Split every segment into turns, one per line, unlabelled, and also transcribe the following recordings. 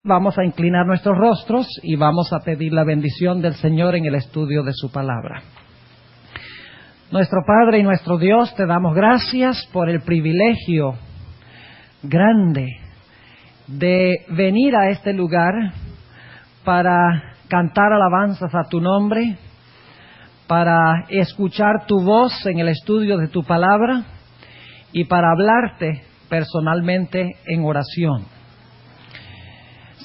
vamos a inclinar nuestros rostros y vamos a pedir la bendición del Señor en el estudio de su palabra. Nuestro Padre y nuestro Dios, te damos gracias por el privilegio grande de venir a este lugar para cantar alabanzas a tu nombre, para escuchar tu voz en el estudio de tu palabra y para hablarte personalmente en oración.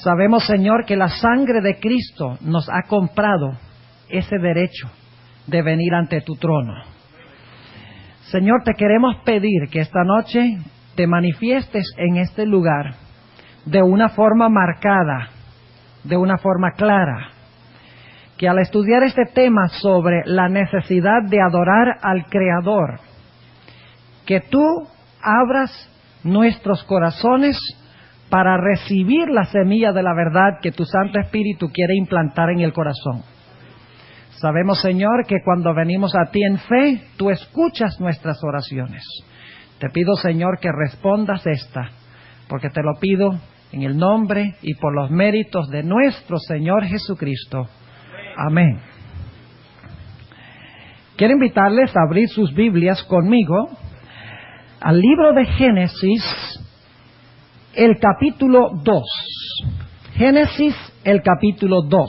Sabemos, Señor, que la sangre de Cristo nos ha comprado ese derecho de venir ante tu trono. Señor, te queremos pedir que esta noche te manifiestes en este lugar de una forma marcada, de una forma clara, que al estudiar este tema sobre la necesidad de adorar al Creador, que tú abras nuestros corazones para recibir la semilla de la verdad que tu Santo Espíritu quiere implantar en el corazón. Sabemos, Señor, que cuando venimos a ti en fe, tú escuchas nuestras oraciones. Te pido, Señor, que respondas esta, porque te lo pido en el nombre y por los méritos de nuestro Señor Jesucristo. Amén. Quiero invitarles a abrir sus Biblias conmigo al libro de Génesis, el capítulo 2. Génesis, el capítulo 2.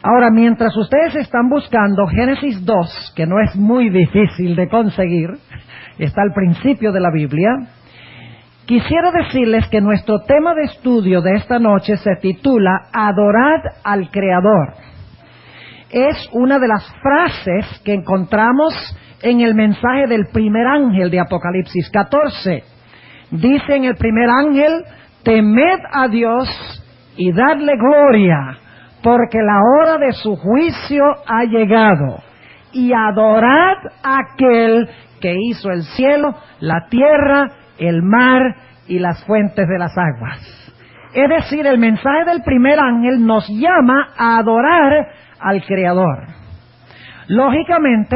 Ahora, mientras ustedes están buscando Génesis 2, que no es muy difícil de conseguir, está al principio de la Biblia, quisiera decirles que nuestro tema de estudio de esta noche se titula Adorad al Creador. Es una de las frases que encontramos en el mensaje del primer ángel de Apocalipsis 14. Dice en el primer ángel, temed a Dios y dadle gloria, porque la hora de su juicio ha llegado, y adorad a aquel que hizo el cielo, la tierra, el mar y las fuentes de las aguas. Es decir, el mensaje del primer ángel nos llama a adorar al Creador. Lógicamente,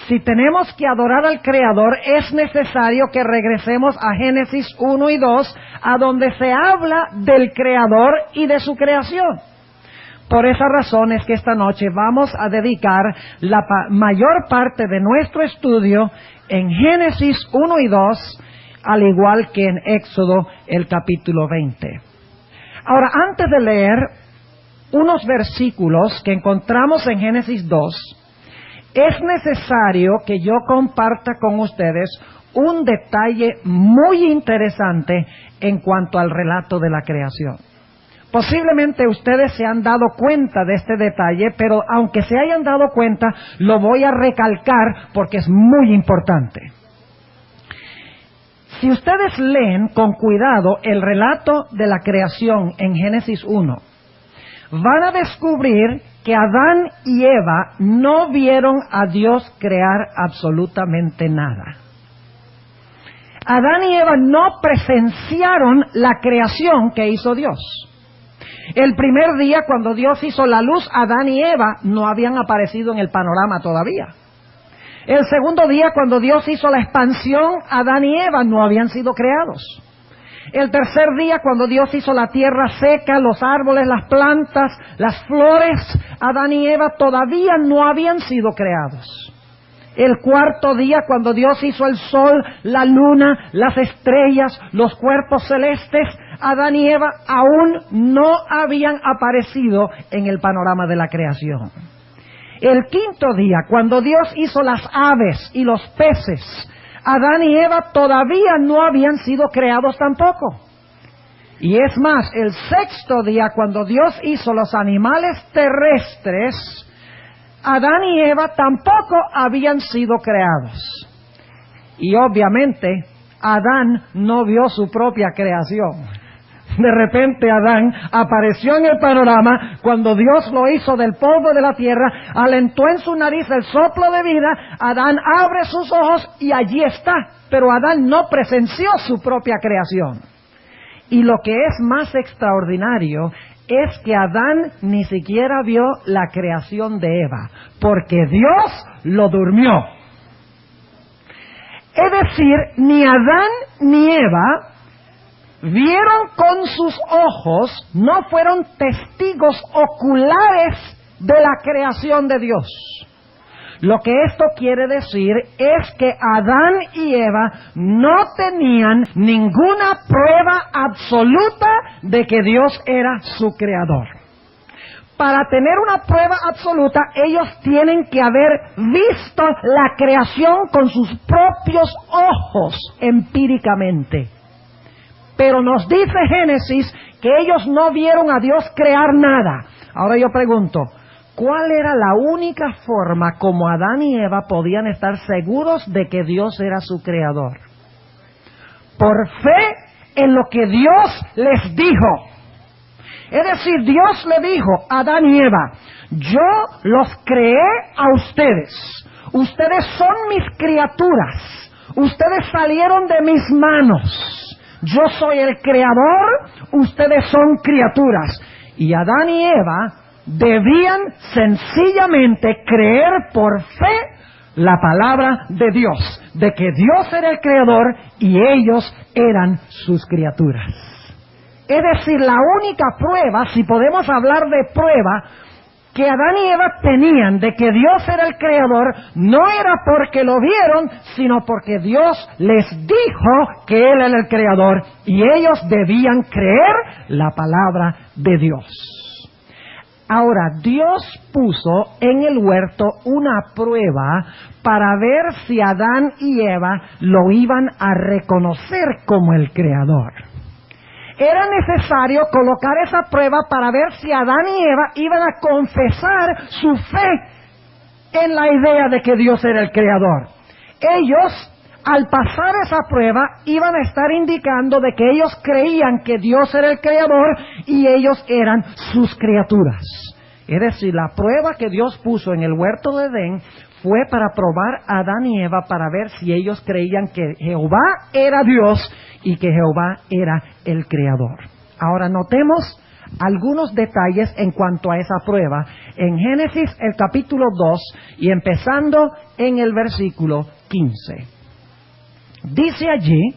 si tenemos que adorar al Creador, es necesario que regresemos a Génesis 1 y 2, a donde se habla del Creador y de su creación. Por esa razón es que esta noche vamos a dedicar la mayor parte de nuestro estudio en Génesis 1 y 2, al igual que en Éxodo el capítulo 20. Ahora, antes de leer unos versículos que encontramos en Génesis 2, es necesario que yo comparta con ustedes un detalle muy interesante en cuanto al relato de la creación. Posiblemente ustedes se han dado cuenta de este detalle, pero aunque se hayan dado cuenta, lo voy a recalcar porque es muy importante. Si ustedes leen con cuidado el relato de la creación en Génesis 1, van a descubrir que Adán y Eva no vieron a Dios crear absolutamente nada. Adán y Eva no presenciaron la creación que hizo Dios. El primer día, cuando Dios hizo la luz, Adán y Eva no habían aparecido en el panorama todavía. El segundo día, cuando Dios hizo la expansión, Adán y Eva no habían sido creados. El tercer día, cuando Dios hizo la tierra seca, los árboles, las plantas, las flores, Adán y Eva todavía no habían sido creados. El cuarto día, cuando Dios hizo el sol, la luna, las estrellas, los cuerpos celestes, Adán y Eva aún no habían aparecido en el panorama de la creación. El quinto día, cuando Dios hizo las aves y los peces, Adán y Eva todavía no habían sido creados tampoco. Y es más, el sexto día, cuando Dios hizo los animales terrestres, Adán y Eva tampoco habían sido creados. Y obviamente, Adán no vio su propia creación. De repente Adán apareció en el panorama cuando Dios lo hizo del polvo de la tierra, alentó en su nariz el soplo de vida, Adán abre sus ojos y allí está. Pero Adán no presenció su propia creación. Y lo que es más extraordinario es que Adán ni siquiera vio la creación de Eva, porque Dios lo durmió. Es decir, ni Adán ni Eva vieron con sus ojos, no fueron testigos oculares de la creación de Dios. Lo que esto quiere decir es que Adán y Eva no tenían ninguna prueba absoluta de que Dios era su creador. Para tener una prueba absoluta, ellos tienen que haber visto la creación con sus propios ojos, empíricamente. Pero nos dice Génesis que ellos no vieron a Dios crear nada. Ahora yo pregunto, ¿cuál era la única forma como Adán y Eva podían estar seguros de que Dios era su creador? Por fe en lo que Dios les dijo. Es decir, Dios le dijo a Adán y Eva, yo los creé a ustedes. Ustedes son mis criaturas. Ustedes salieron de mis manos. Yo soy el creador, ustedes son criaturas. Y Adán y Eva debían sencillamente creer por fe la palabra de Dios, de que Dios era el creador y ellos eran sus criaturas. Es decir, la única prueba, si podemos hablar de prueba, que Adán y Eva tenían de que Dios era el creador, no era porque lo vieron, sino porque Dios les dijo que Él era el creador y ellos debían creer la palabra de Dios. Ahora, Dios puso en el huerto una prueba para ver si Adán y Eva lo iban a reconocer como el creador. Era necesario colocar esa prueba para ver si Adán y Eva iban a confesar su fe en la idea de que Dios era el creador. Ellos, al pasar esa prueba, iban a estar indicando de que ellos creían que Dios era el creador y ellos eran sus criaturas. Es decir, la prueba que Dios puso en el huerto de Edén fue para probar a Adán y Eva para ver si ellos creían que Jehová era Dios y que Jehová era el creador. Ahora notemos algunos detalles en cuanto a esa prueba en Génesis el capítulo 2 y empezando en el versículo 15. Dice allí,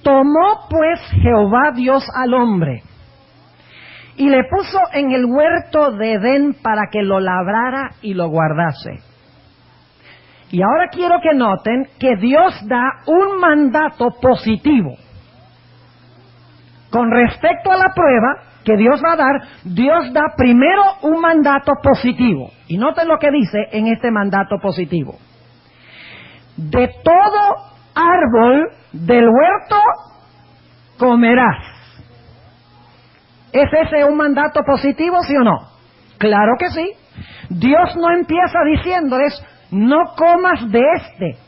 tomó pues Jehová Dios al hombre y le puso en el huerto de Edén para que lo labrara y lo guardase. Y ahora quiero que noten que Dios da un mandato positivo. Con respecto a la prueba que Dios va a dar, Dios da primero un mandato positivo. Y noten lo que dice en este mandato positivo. De todo árbol del huerto comerás. ¿Es ese un mandato positivo, sí o no? Claro que sí. Dios no empieza diciéndoles, no comas de este.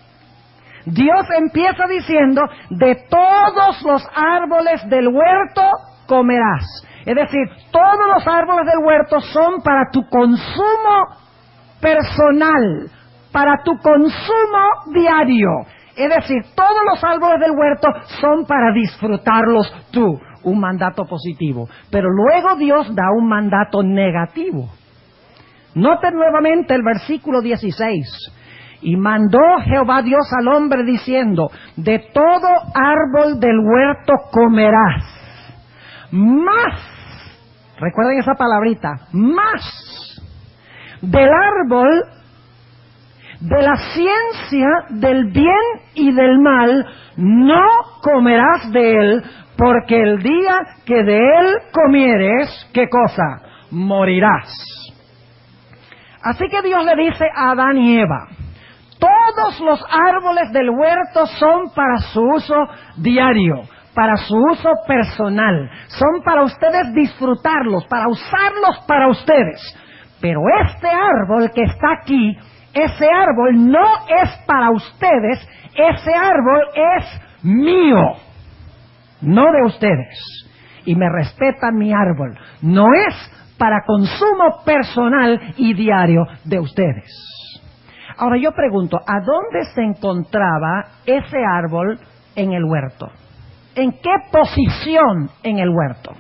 Dios empieza diciendo, de todos los árboles del huerto comerás. Es decir, todos los árboles del huerto son para tu consumo personal, para tu consumo diario. Es decir, todos los árboles del huerto son para disfrutarlos tú. Un mandato positivo. Pero luego Dios da un mandato negativo. Noten nuevamente el versículo 16. Y mandó Jehová Dios al hombre diciendo, de todo árbol del huerto comerás. Más, recuerden esa palabrita, más del árbol de la ciencia del bien y del mal, no comerás de él, porque el día que de él comieres, ¿qué cosa? Morirás. Así que Dios le dice a Adán y Eva, todos los árboles del huerto son para su uso diario, para su uso personal, son para ustedes disfrutarlos, para usarlos para ustedes. Pero este árbol que está aquí, ese árbol no es para ustedes, ese árbol es mío, no de ustedes. Y me respetan mi árbol, no es para consumo personal y diario de ustedes. Ahora yo pregunto, ¿a dónde se encontraba ese árbol en el huerto? ¿En qué posición en el huerto?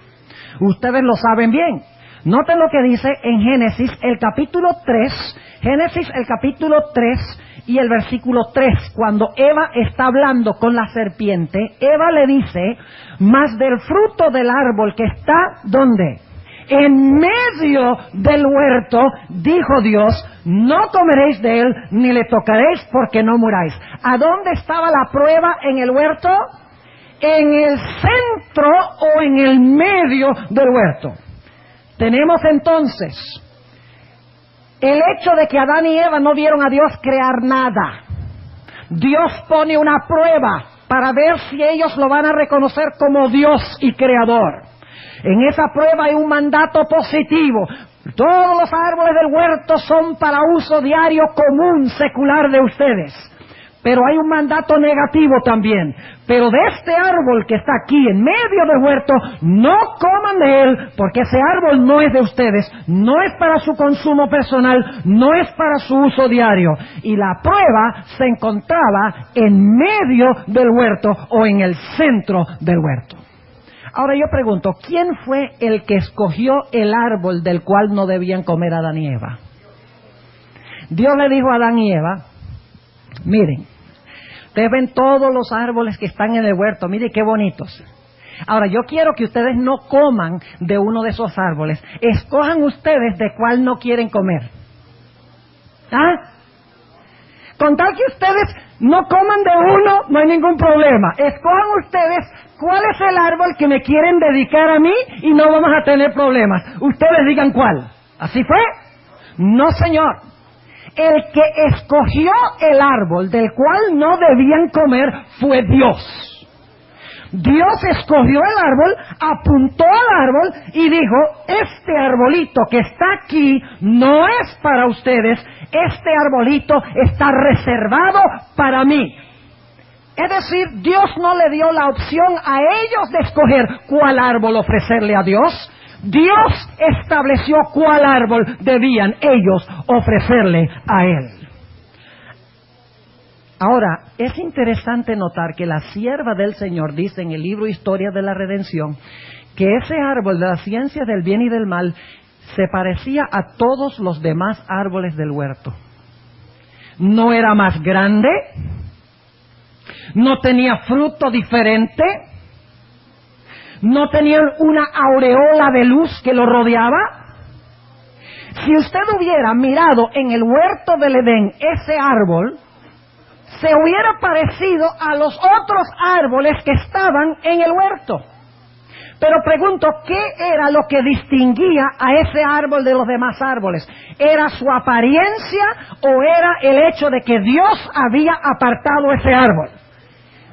Ustedes lo saben bien. Noten lo que dice en Génesis, el capítulo 3, Génesis el capítulo 3 y el versículo 3, cuando Eva está hablando con la serpiente, Eva le dice, mas del fruto del árbol que está, ¿dónde? En medio del huerto, dijo Dios, no comeréis de él, ni le tocaréis porque no muráis. ¿A dónde estaba la prueba en el huerto? En el centro o en el medio del huerto. Tenemos entonces el hecho de que Adán y Eva no vieron a Dios crear nada. Dios pone una prueba para ver si ellos lo van a reconocer como Dios y creador. En esa prueba hay un mandato positivo. Todos los árboles del huerto son para uso diario común, secular de ustedes. Pero hay un mandato negativo también. Pero de este árbol que está aquí en medio del huerto, no coman de él, porque ese árbol no es de ustedes, no es para su consumo personal, no es para su uso diario. Y la prueba se encontraba en medio del huerto o en el centro del huerto. Ahora yo pregunto, ¿quién fue el que escogió el árbol del cual no debían comer Adán y Eva? Dios le dijo a Adán y Eva, miren, ustedes ven todos los árboles que están en el huerto, miren qué bonitos. Ahora yo quiero que ustedes no coman de uno de esos árboles, escojan ustedes de cuál no quieren comer. ¿Ah? Con tal que ustedes no coman de uno, no hay ningún problema. Escojan ustedes cuál es el árbol que me quieren dedicar a mí y no vamos a tener problemas. Ustedes digan cuál. ¿Así fue? No, señor. El que escogió el árbol del cual no debían comer fue Dios. Dios escogió el árbol, apuntó al árbol y dijo, este arbolito que está aquí no es para ustedes, este arbolito está reservado para mí. Es decir, Dios no le dio la opción a ellos de escoger cuál árbol ofrecerle a Dios. Dios estableció cuál árbol debían ellos ofrecerle a Él. Ahora, es interesante notar que la sierva del Señor dice en el libro Historia de la Redención que ese árbol de la ciencia del bien y del mal se parecía a todos los demás árboles del huerto. No era más grande, no tenía fruto diferente, no tenía una aureola de luz que lo rodeaba. Si usted hubiera mirado en el huerto del Edén ese árbol, se hubiera parecido a los otros árboles que estaban en el huerto. Pero pregunto, ¿qué era lo que distinguía a ese árbol de los demás árboles? ¿Era su apariencia o era el hecho de que Dios había apartado ese árbol?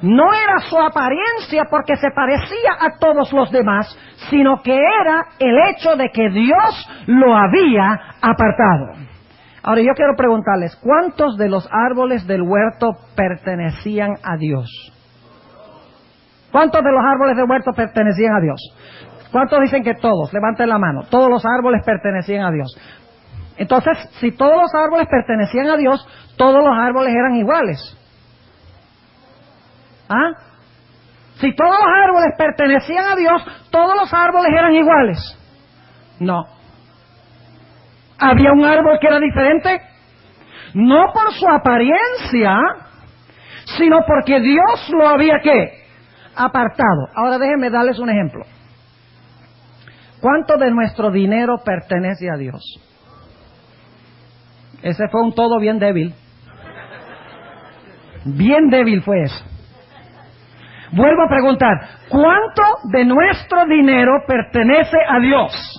No era su apariencia porque se parecía a todos los demás, sino que era el hecho de que Dios lo había apartado. Ahora yo quiero preguntarles, ¿cuántos de los árboles del huerto pertenecían a Dios? ¿Cuántos de los árboles del huerto pertenecían a Dios? ¿Cuántos dicen que todos? Levanten la mano. Todos los árboles pertenecían a Dios. Entonces, si todos los árboles pertenecían a Dios, todos los árboles eran iguales. ¿Ah? Si todos los árboles pertenecían a Dios, todos los árboles eran iguales. No. ¿Había un árbol que era diferente? No por su apariencia, sino porque Dios lo había, ¿qué? Apartado. Ahora déjenme darles un ejemplo. ¿Cuánto de nuestro dinero pertenece a Dios? Ese fue un todo bien débil. Bien débil fue eso. Vuelvo a preguntar, ¿cuánto de nuestro dinero pertenece a Dios?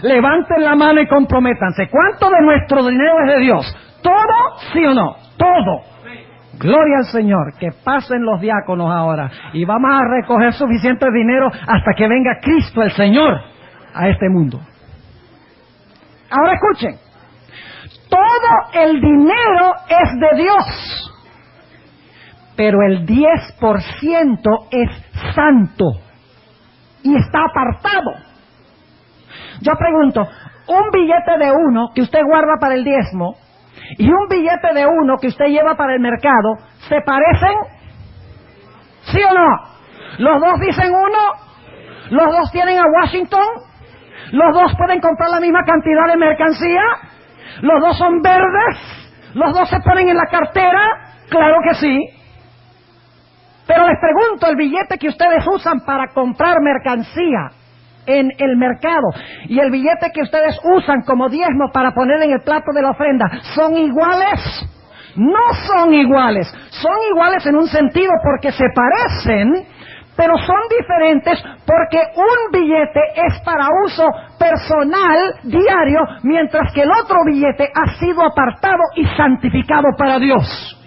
Levanten la mano y comprométanse. ¿Cuánto de nuestro dinero es de Dios? ¿Todo? ¿Sí o no? Todo. Gloria al Señor. Que pasen los diáconos ahora. Y vamos a recoger suficiente dinero hasta que venga Cristo el Señor a este mundo. Ahora escuchen. Todo el dinero es de Dios. Pero el 10% es santo. Y está apartado. Yo pregunto, un billete de 1 que usted guarda para el diezmo y un billete de 1 que usted lleva para el mercado, ¿se parecen? ¿Sí o no? ¿Los dos dicen uno? ¿Los dos tienen a Washington? ¿Los dos pueden comprar la misma cantidad de mercancía? ¿Los dos son verdes? ¿Los dos se ponen en la cartera? Claro que sí. Pero les pregunto, el billete que ustedes usan para comprar mercancía en el mercado y el billete que ustedes usan como diezmo para poner en el plato de la ofrenda, ¿son iguales? No son iguales. Son iguales en un sentido porque se parecen, pero son diferentes porque un billete es para uso personal diario, mientras que el otro billete ha sido apartado y santificado para Dios.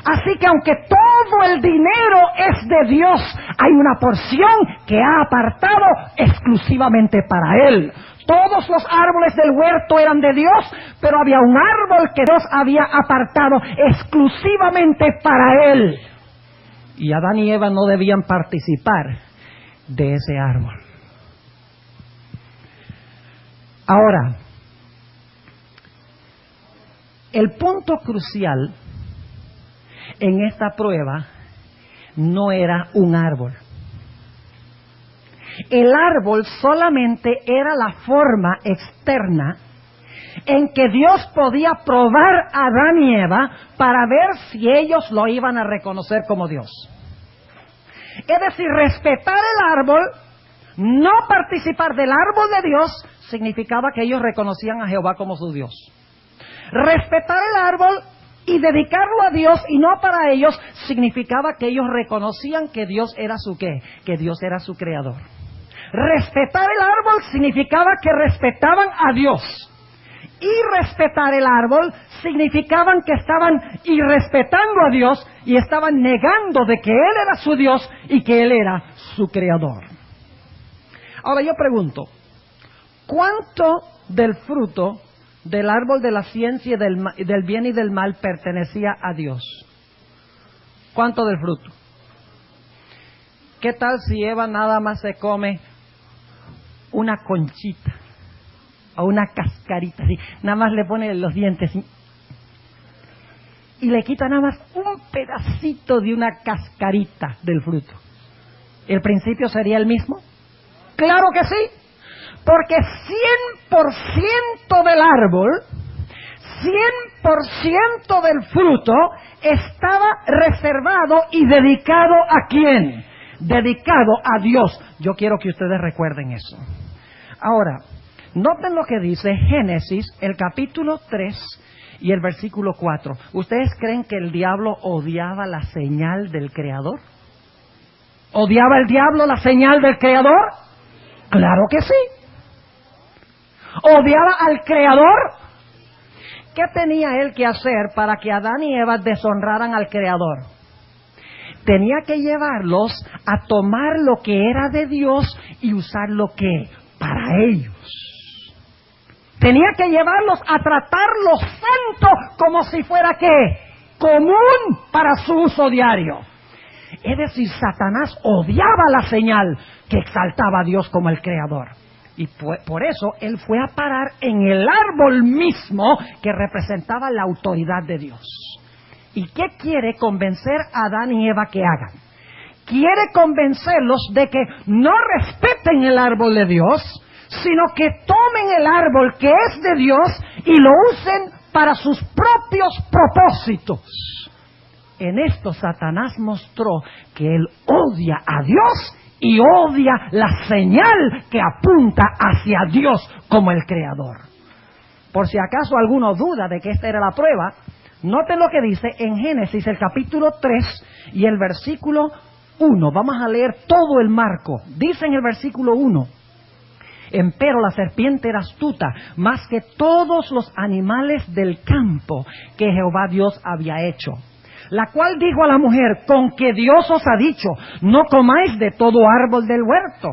Así que aunque todo el dinero es de Dios, hay una porción que ha apartado exclusivamente para Él. Todos los árboles del huerto eran de Dios, pero había un árbol que Dios había apartado exclusivamente para Él. Y Adán y Eva no debían participar de ese árbol. Ahora, el punto crucial en esta prueba no era un árbol. El árbol solamente era la forma externa en que Dios podía probar a Adán y Eva para ver si ellos lo iban a reconocer como Dios. Es decir, respetar el árbol, no participar del árbol de Dios, significaba que ellos reconocían a Jehová como su Dios. Respetar el árbol y dedicarlo a Dios y no para ellos, significaba que ellos reconocían que Dios era su ¿qué? Que Dios era su creador. Respetar el árbol significaba que respetaban a Dios. Y respetar el árbol significaban que estaban irrespetando a Dios y estaban negando de que Él era su Dios y que Él era su creador. Ahora yo pregunto, ¿cuánto del fruto del árbol de la ciencia y del bien y del mal pertenecía a Dios? ¿Cuánto del fruto? ¿Qué tal si Eva nada más se come una conchita o una cascarita, así, nada más le pone los dientes y le quita nada más un pedacito de una cascarita del fruto? ¿El principio sería el mismo? Claro que sí, porque 100% del árbol, 100% del fruto estaba reservado y dedicado ¿a quién? Dedicado a Dios. Yo quiero que ustedes recuerden eso. Ahora, noten lo que dice Génesis, el capítulo 3 y el versículo 4. ¿Ustedes creen que el diablo odiaba la señal del Creador? ¿Odiaba el diablo la señal del Creador? Claro que sí. ¿Odiaba al Creador? ¿Qué tenía él que hacer para que Adán y Eva deshonraran al Creador? Tenía que llevarlos a tomar lo que era de Dios y usar lo que para ellos. Tenía que llevarlos a tratar lo santo como si fuera ¿qué? Común para su uso diario. Es decir, Satanás odiaba la señal que exaltaba a Dios como el Creador. Y por eso él fue a parar en el árbol mismo que representaba la autoridad de Dios. ¿Y qué quiere convencer a Adán y Eva que hagan? Quiere convencerlos de que no respeten el árbol de Dios, sino que tomen el árbol que es de Dios y lo usen para sus propios propósitos. En esto Satanás mostró que él odia a Dios y odia la señal que apunta hacia Dios como el Creador. Por si acaso alguno duda de que esta era la prueba, noten lo que dice en Génesis el capítulo 3 y el versículo 1. Vamos a leer todo el marco. Dice en el versículo 1: Empero la serpiente era astuta, más que todos los animales del campo que Jehová Dios había hecho, la cual dijo a la mujer: con que Dios os ha dicho, no comáis de todo árbol del huerto.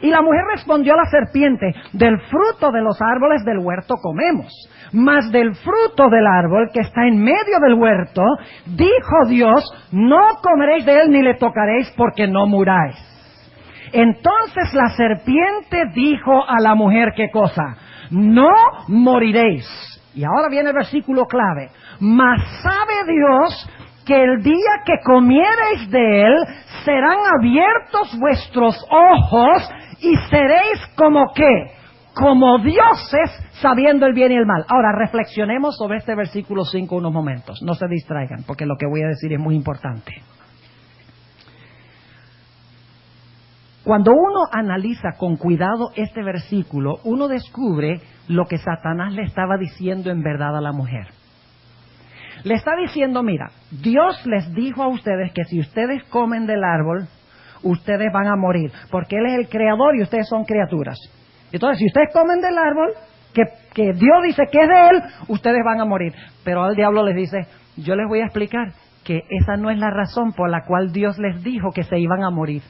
Y la mujer respondió a la serpiente: del fruto de los árboles del huerto comemos, mas del fruto del árbol que está en medio del huerto, dijo Dios, no comeréis de él ni le tocaréis, porque no muráis. Entonces la serpiente dijo a la mujer, ¿qué cosa? No moriréis. Y ahora viene el versículo clave: mas sabe Dios que el día que comiereis de él, serán abiertos vuestros ojos y seréis como ¿qué? como dioses, sabiendo el bien y el mal. Ahora, reflexionemos sobre este versículo 5 unos momentos. No se distraigan, porque lo que voy a decir es muy importante. Cuando uno analiza con cuidado este versículo, uno descubre lo que Satanás le estaba diciendo en verdad a la mujer. Le está diciendo, mira, Dios les dijo a ustedes que si ustedes comen del árbol, ustedes van a morir, porque Él es el creador y ustedes son criaturas. Entonces, si ustedes comen del árbol, que Dios dice que es de Él, ustedes van a morir. Pero el diablo les dice, yo les voy a explicar que esa no es la razón por la cual Dios les dijo que se iban a morir.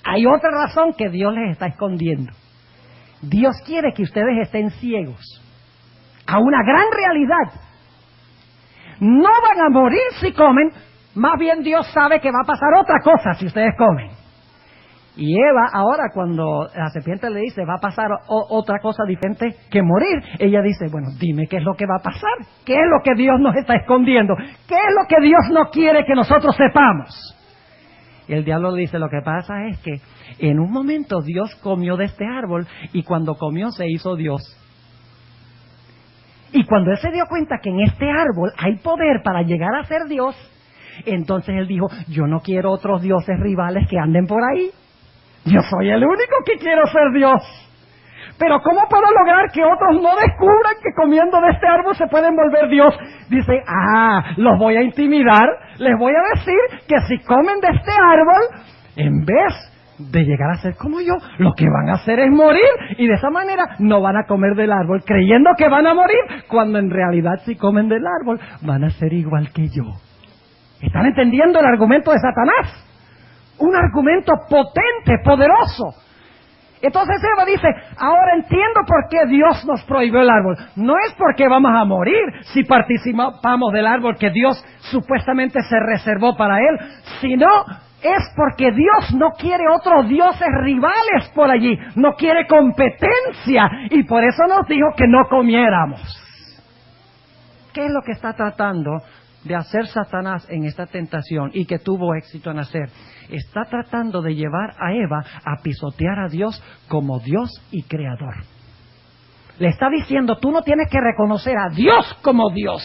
Hay otra razón que Dios les está escondiendo. Dios quiere que ustedes estén ciegos a una gran realidad. No van a morir si comen, más bien Dios sabe que va a pasar otra cosa si ustedes comen. Y Eva, ahora cuando la serpiente le dice, va a pasar otra cosa diferente que morir, ella dice, bueno, dime qué es lo que va a pasar, qué es lo que Dios nos está escondiendo, qué es lo que Dios no quiere que nosotros sepamos. Y el diablo le dice, lo que pasa es que en un momento Dios comió de este árbol y cuando comió se hizo Dios. Y cuando él se dio cuenta que en este árbol hay poder para llegar a ser Dios, entonces él dijo, yo no quiero otros dioses rivales que anden por ahí. Yo soy el único que quiero ser Dios. Pero ¿cómo puedo lograr que otros no descubran que comiendo de este árbol se pueden volver Dios? Dice, los voy a intimidar, les voy a decir que si comen de este árbol, en vez de llegar a ser como yo, lo que van a hacer es morir, y de esa manera no van a comer del árbol creyendo que van a morir, cuando en realidad si comen del árbol van a ser igual que yo. ¿Están entendiendo el argumento de Satanás? Un argumento potente, poderoso. Entonces Eva dice, ahora entiendo por qué Dios nos prohibió el árbol. No es porque vamos a morir si participamos del árbol que Dios supuestamente se reservó para Él, sino es porque Dios no quiere otros dioses rivales por allí, no quiere competencia, y por eso nos dijo que no comiéramos. ¿Qué es lo que está tratando de hacer Satanás en esta tentación y que tuvo éxito en hacer? Está tratando de llevar a Eva a pisotear a Dios como Dios y creador. Le está diciendo, tú no tienes que reconocer a Dios como Dios,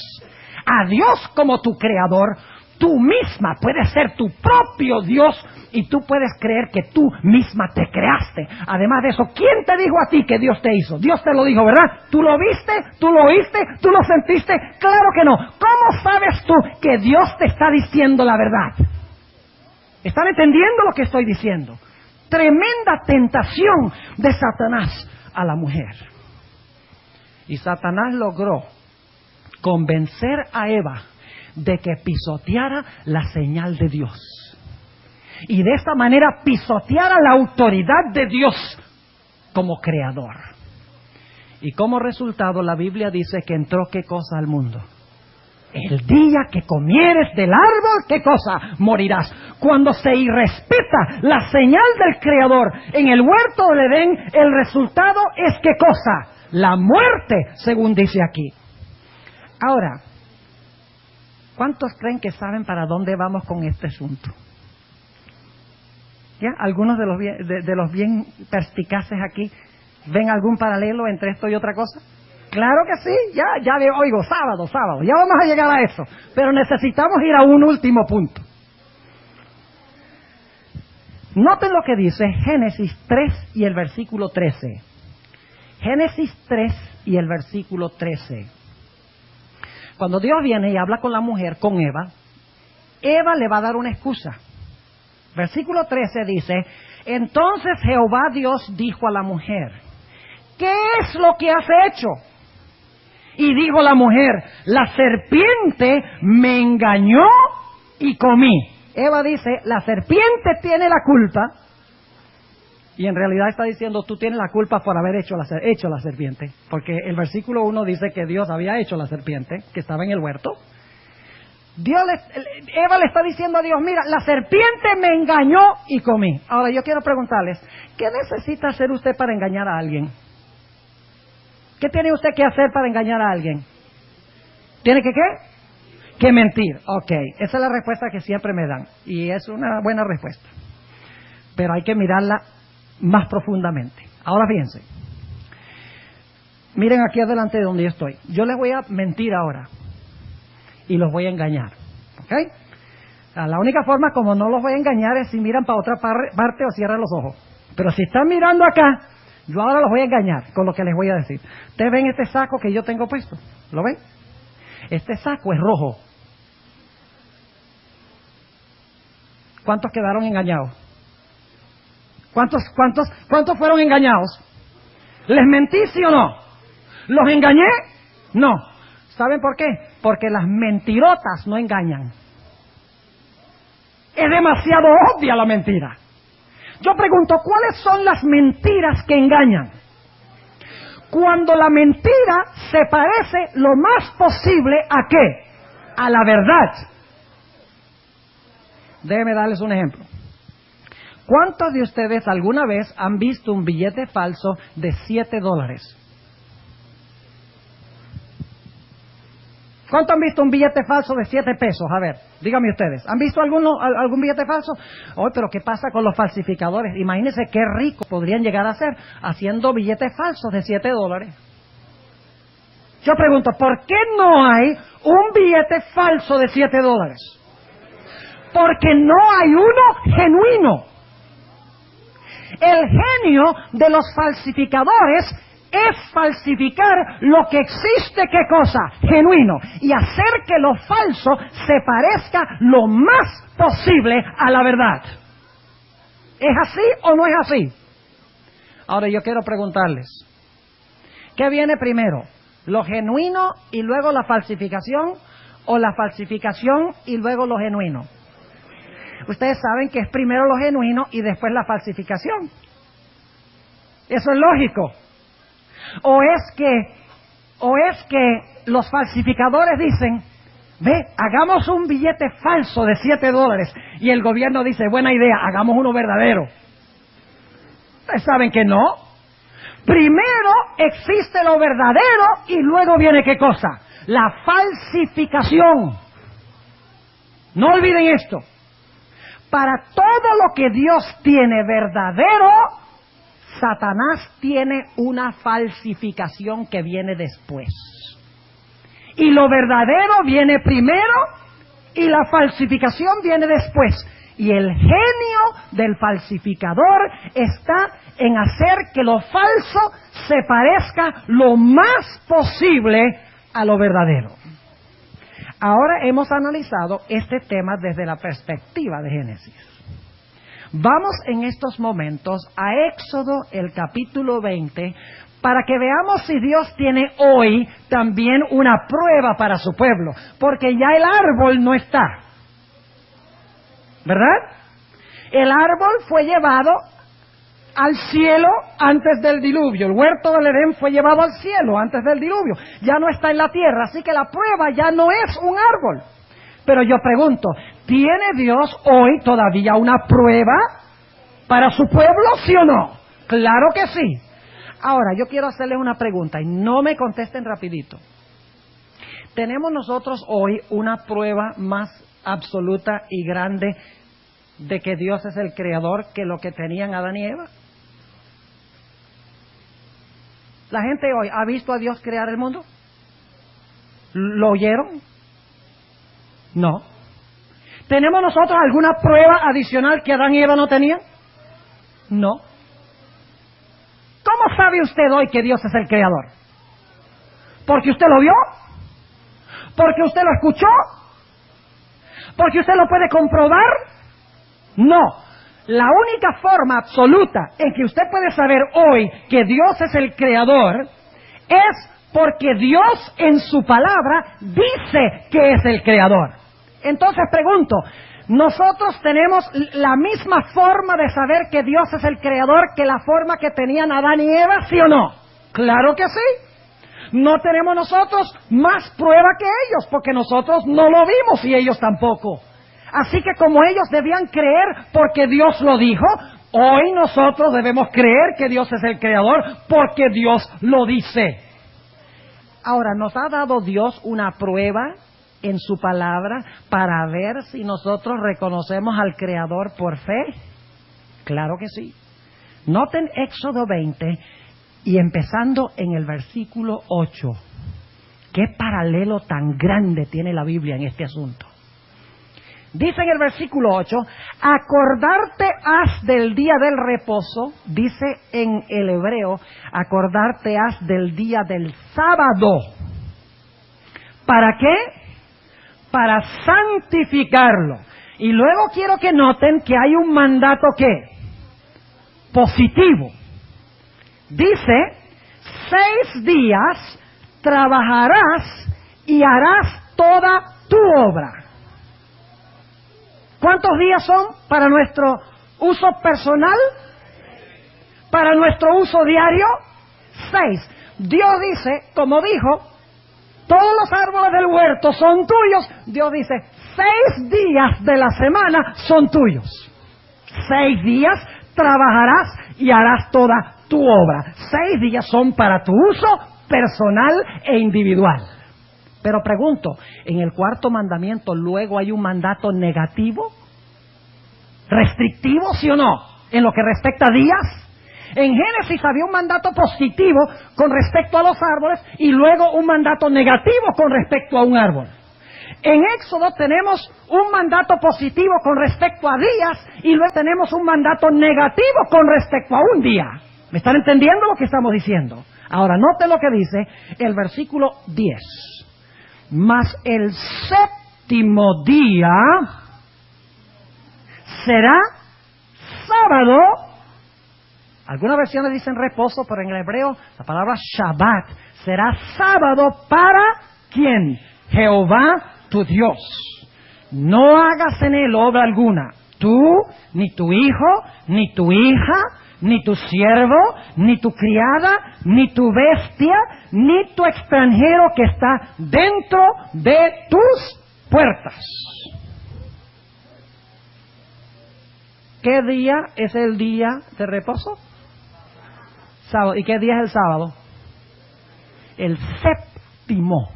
a Dios como tu creador. Tú misma puedes ser tu propio Dios y tú puedes creer que tú misma te creaste. Además de eso, ¿quién te dijo a ti que Dios te hizo? Dios te lo dijo, ¿verdad? ¿Tú lo viste? ¿Tú lo oíste? ¿Tú lo sentiste? Claro que no. ¿Cómo sabes tú que Dios te está diciendo la verdad? ¿Están entendiendo lo que estoy diciendo? Tremenda tentación de Satanás a la mujer. Y Satanás logró convencer a Eva de que pisoteara la señal de Dios. Y de esta manera pisoteara la autoridad de Dios como creador. Y como resultado la Biblia dice que entró ¿qué cosa al mundo? El día que comieres del árbol, ¿qué cosa? Morirás. Cuando se irrespeta la señal del Creador en el huerto del Edén, el resultado es ¿qué cosa? La muerte, según dice aquí. Ahora, ¿cuántos creen que saben para dónde vamos con este asunto? ¿Ya? Algunos de los bien perspicaces aquí, ¿ven algún paralelo entre esto y otra cosa? Claro que sí, ya oigo, sábado, ya vamos a llegar a eso, pero necesitamos ir a un último punto. Noten lo que dice Génesis 3 y el versículo 13. Génesis 3 y el versículo 13. Cuando Dios viene y habla con la mujer, con Eva, Eva le va a dar una excusa. Versículo 13 dice, entonces Jehová Dios dijo a la mujer, ¿qué es lo que has hecho? Y dijo la mujer, la serpiente me engañó y comí. Eva dice, la serpiente tiene la culpa. Y en realidad está diciendo, tú tienes la culpa por haber hecho la serpiente. Porque el versículo 1 dice que Dios había hecho la serpiente, que estaba en el huerto. Eva le está diciendo a Dios, mira, la serpiente me engañó y comí. Ahora yo quiero preguntarles, ¿qué necesita hacer usted para engañar a alguien? ¿Qué tiene usted que hacer para engañar a alguien? ¿Tiene que qué? Que mentir. Ok, esa es la respuesta que siempre me dan. Y es una buena respuesta. Pero hay que mirarla más profundamente. Ahora fíjense. Miren aquí adelante de donde yo estoy. Yo les voy a mentir ahora y los voy a engañar. ¿Ok? La única forma como no los voy a engañar es si miran para otra parte o cierran los ojos. Pero si están mirando acá, yo ahora los voy a engañar con lo que les voy a decir. ¿Ustedes ven este saco que yo tengo puesto? ¿Lo ven? Este saco es rojo. ¿Cuántos quedaron engañados? ¿Cuántos fueron engañados? ¿Les mentí, sí o no? ¿Los engañé? No. ¿Saben por qué? Porque las mentirotas no engañan. Es demasiado obvia la mentira. Yo pregunto, ¿cuáles son las mentiras que engañan? Cuando la mentira se parece lo más posible ¿a qué? A la verdad. Déjenme darles un ejemplo. ¿Cuántos de ustedes alguna vez han visto un billete falso de $7? ¿Cuántos han visto un billete falso de 7 pesos? A ver, díganme ustedes. ¿Han visto algún billete falso? Oh, pero ¿qué pasa con los falsificadores? Imagínense qué ricos podrían llegar a ser haciendo billetes falsos de $7. Yo pregunto, ¿por qué no hay un billete falso de $7? Porque no hay uno genuino. El genio de los falsificadores es falsificar lo que existe, ¿qué cosa? Genuino. Y hacer que lo falso se parezca lo más posible a la verdad. ¿Es así o no es así? Ahora yo quiero preguntarles, ¿qué viene primero? ¿Lo genuino y luego la falsificación? ¿O la falsificación y luego lo genuino? Ustedes saben que es primero lo genuino y después la falsificación. Eso es lógico. ¿O es que los falsificadores dicen, ve, hagamos un billete falso de $7 y el gobierno dice, buena idea, hagamos uno verdadero? Ustedes saben que no. Primero existe lo verdadero y luego viene ¿qué cosa? La falsificación. No olviden esto. Para todo lo que Dios tiene verdadero, Satanás tiene una falsificación que viene después. Y lo verdadero viene primero y la falsificación viene después. Y el genio del falsificador está en hacer que lo falso se parezca lo más posible a lo verdadero. Ahora hemos analizado este tema desde la perspectiva de Génesis. Vamos en estos momentos a Éxodo, el capítulo 20, para que veamos si Dios tiene hoy también una prueba para su pueblo, porque ya el árbol no está, ¿verdad? El árbol fue llevado al cielo antes del diluvio. El huerto del Edén fue llevado al cielo antes del diluvio. Ya no está en la tierra, así que la prueba ya no es un árbol. Pero yo pregunto, ¿tiene Dios hoy todavía una prueba para su pueblo, sí o no? Claro que sí. Ahora, yo quiero hacerles una pregunta y no me contesten rapidito. ¿Tenemos nosotros hoy una prueba más absoluta y grande de que Dios es el creador que lo que tenían Adán y Eva? ¿La gente hoy ha visto a Dios crear el mundo? ¿Lo oyeron? No. ¿Tenemos nosotros alguna prueba adicional que Adán y Eva no tenían? No. ¿Cómo sabe usted hoy que Dios es el creador? ¿Porque usted lo vio? ¿Porque usted lo escuchó? ¿Porque usted lo puede comprobar? No. La única forma absoluta en que usted puede saber hoy que Dios es el creador es porque Dios en su palabra dice que es el creador. Entonces pregunto, ¿nosotros tenemos la misma forma de saber que Dios es el creador que la forma que tenían Adán y Eva, sí o no? Claro que sí. No tenemos nosotros más prueba que ellos, porque nosotros no lo vimos y ellos tampoco. Así que como ellos debían creer porque Dios lo dijo, hoy nosotros debemos creer que Dios es el creador porque Dios lo dice. Ahora, ¿nos ha dado Dios una prueba en su palabra para ver si nosotros reconocemos al creador por fe? Claro que sí. Noten Éxodo 20, Y empezando en el versículo 8, ¿qué paralelo tan grande tiene la Biblia en este asunto? Dice en el versículo 8, acordarte has del día del reposo, dice en el hebreo, acordarte has del día del sábado. ¿Para qué? Para santificarlo. Y luego quiero que noten que hay un mandato ¿qué? Positivo. Dice, 6 días trabajarás y harás toda tu obra. ¿Cuántos días son para nuestro uso personal? Para nuestro uso diario, 6. Dios dice, como dijo, todos los árboles del huerto son tuyos. Dios dice, 6 días de la semana son tuyos. 6 días trabajarás y harás toda tu obra. 6 días son para tu uso personal e individual. Pero pregunto, ¿en el cuarto mandamiento luego hay un mandato negativo? ¿Restrictivo, sí o no? En lo que respecta a días. En Génesis había un mandato positivo con respecto a los árboles y luego un mandato negativo con respecto a un árbol. En Éxodo tenemos un mandato positivo con respecto a días y luego tenemos un mandato negativo con respecto a un día. ¿Me están entendiendo lo que estamos diciendo? Ahora, note lo que dice el versículo 10. Mas el séptimo día será sábado. Algunas versiones dicen reposo, pero en el hebreo la palabra Shabbat será sábado para ¿quién? Jehová tu Dios. No hagas en él obra alguna, tú, ni tu hijo, ni tu hija, ni tu siervo, ni tu criada, ni tu bestia, ni tu extranjero que está dentro de tus puertas. ¿Qué día es el día de reposo? Sábado. ¿Y qué día es el sábado? El séptimo.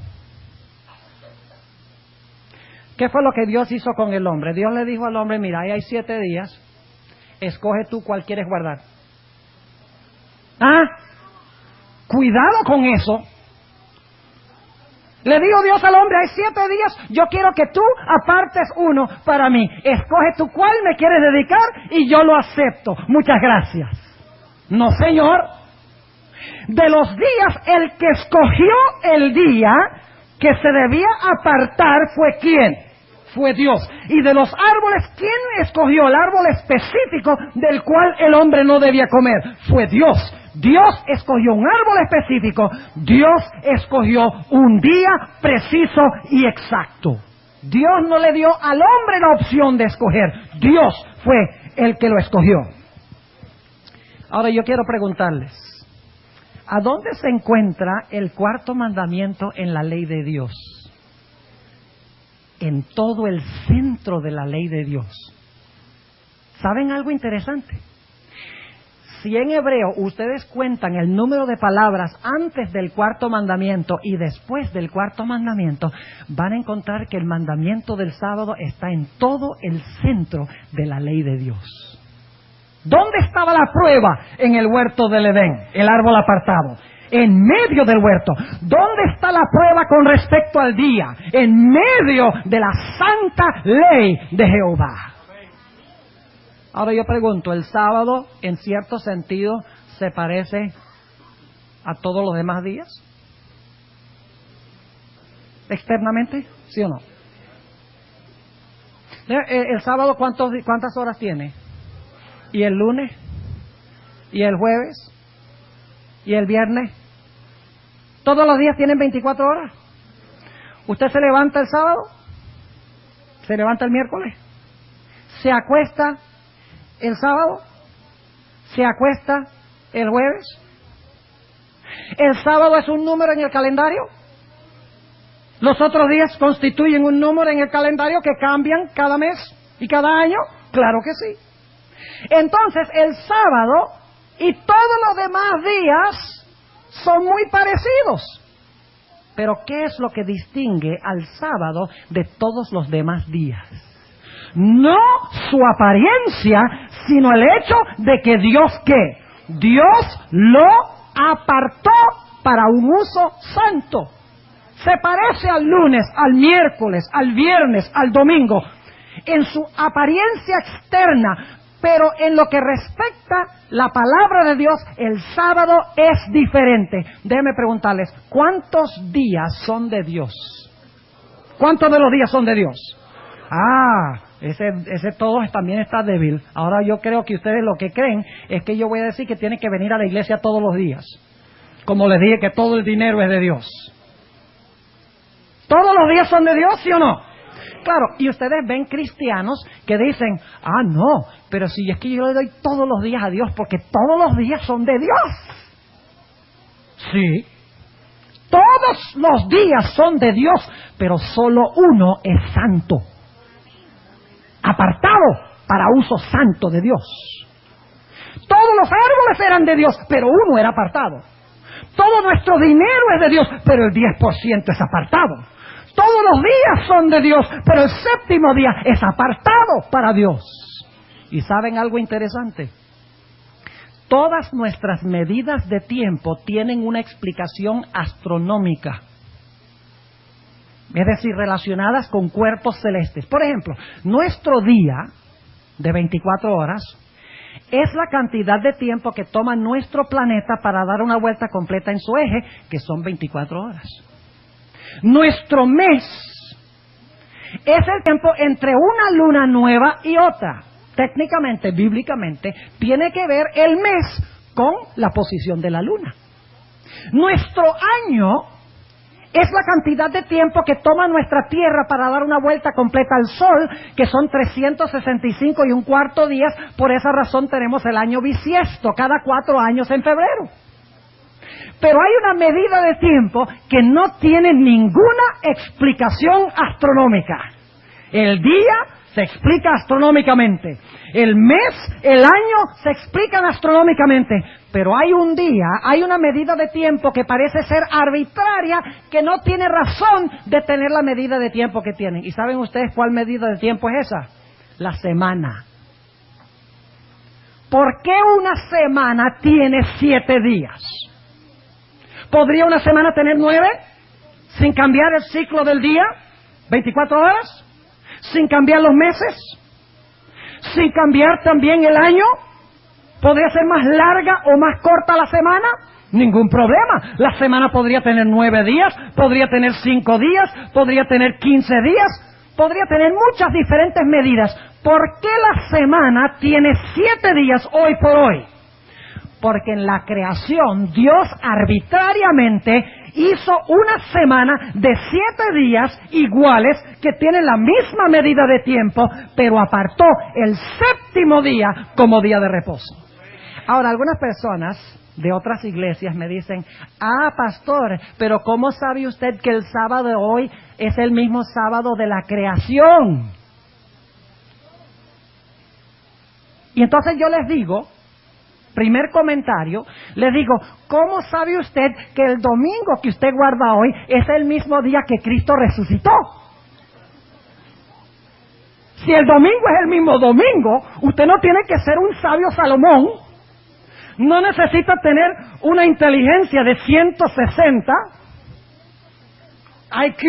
¿Qué fue lo que Dios hizo con el hombre? Dios le dijo al hombre, mira, ahí hay 7 días, escoge tú cuál quieres guardar. Cuidado con eso. Le dijo Dios al hombre, hay 7 días, yo quiero que tú apartes uno para mí. Escoge tú cuál me quieres dedicar y yo lo acepto. Muchas gracias. No, señor. De los días, el que escogió el día que se debía apartar fue ¿quién? Fue Dios. Y de los árboles, ¿quién escogió el árbol específico del cual el hombre no debía comer? Fue Dios. Dios escogió un árbol específico. Dios escogió un día preciso y exacto. Dios no le dio al hombre la opción de escoger. Dios fue el que lo escogió. Ahora yo quiero preguntarles, ¿a dónde se encuentra el cuarto mandamiento en la ley de Dios? En todo el centro de la ley de Dios. ¿Saben algo interesante? Si en hebreo ustedes cuentan el número de palabras antes del cuarto mandamiento y después del cuarto mandamiento, van a encontrar que el mandamiento del sábado está en todo el centro de la ley de Dios. ¿Dónde estaba la prueba en el huerto del Edén, el árbol apartado? En medio del huerto. ¿Dónde está la prueba con respecto al día? En medio de la santa ley de Jehová. Ahora yo pregunto, ¿el sábado en cierto sentido se parece a todos los demás días? ¿Externamente? ¿Sí o no? ¿El sábado cuántas horas tiene? ¿Y el lunes? ¿Y el jueves? ¿Y el viernes? ¿Todos los días tienen 24 horas? ¿Usted se levanta el sábado? ¿Se levanta el miércoles? ¿Se acuesta el sábado? ¿Se acuesta el jueves? ¿El sábado es un número en el calendario? ¿Los otros días constituyen un número en el calendario que cambian cada mes y cada año? Claro que sí. Entonces el sábado y todos los demás días son muy parecidos. Pero ¿qué es lo que distingue al sábado de todos los demás días? No su apariencia, sino el hecho de que Dios, ¿qué? Dios lo apartó para un uso santo. Se parece al lunes, al miércoles, al viernes, al domingo, en su apariencia externa, pero en lo que respecta la palabra de Dios, el sábado es diferente. Déjenme preguntarles, ¿cuántos días son de Dios? ¿Cuántos de los días son de Dios? Ese todos también está débil. Ahora yo creo que ustedes lo que creen es que yo voy a decir que tienen que venir a la iglesia todos los días. Como les dije que todo el dinero es de Dios. ¿Todos los días son de Dios, sí o no? Claro, y ustedes ven cristianos que dicen, no, pero si es que yo le doy todos los días a Dios, porque todos los días son de Dios. Sí, todos los días son de Dios, pero solo uno es santo, apartado para uso santo de Dios. Todos los árboles eran de Dios, pero uno era apartado. Todo nuestro dinero es de Dios, pero el 10% es apartado. Todos los días son de Dios, pero el séptimo día es apartado para Dios. ¿Y saben algo interesante? Todas nuestras medidas de tiempo tienen una explicación astronómica. Es decir, relacionadas con cuerpos celestes. Por ejemplo, nuestro día de 24 horas es la cantidad de tiempo que toma nuestro planeta para dar una vuelta completa en su eje, que son 24 horas. Nuestro mes es el tiempo entre una luna nueva y otra. Técnicamente, bíblicamente, tiene que ver el mes con la posición de la luna. Nuestro año es la cantidad de tiempo que toma nuestra Tierra para dar una vuelta completa al Sol, que son 365 y un cuarto días. Por esa razón tenemos el año bisiesto, cada 4 años en febrero. Pero hay una medida de tiempo que no tiene ninguna explicación astronómica. El día se explica astronómicamente. El mes, el año se explican astronómicamente. Pero hay un día, hay una medida de tiempo que parece ser arbitraria, que no tiene razón de tener la medida de tiempo que tienen. ¿Y saben ustedes cuál medida de tiempo es esa? La semana. ¿Por qué una semana tiene 7 días? ¿Podría una semana tener 9? ¿Sin cambiar el ciclo del día? ¿24 horas? ¿Sin cambiar los meses? ¿Sin cambiar también el año? ¿Podría ser más larga o más corta la semana? Ningún problema. La semana podría tener 9 días, podría tener 5 días, podría tener 15 días, podría tener muchas diferentes medidas. ¿Por qué la semana tiene 7 días hoy por hoy? Porque en la creación Dios arbitrariamente hizo una semana de 7 días iguales que tienen la misma medida de tiempo, pero apartó el séptimo día como día de reposo. Ahora, algunas personas de otras iglesias me dicen, pastor, pero ¿cómo sabe usted que el sábado de hoy es el mismo sábado de la creación? Y entonces yo les digo, primer comentario, les digo, ¿cómo sabe usted que el domingo que usted guarda hoy es el mismo día que Cristo resucitó? Si el domingo es el mismo domingo, usted no tiene que ser un sabio Salomón, no necesita tener una inteligencia de 160 IQ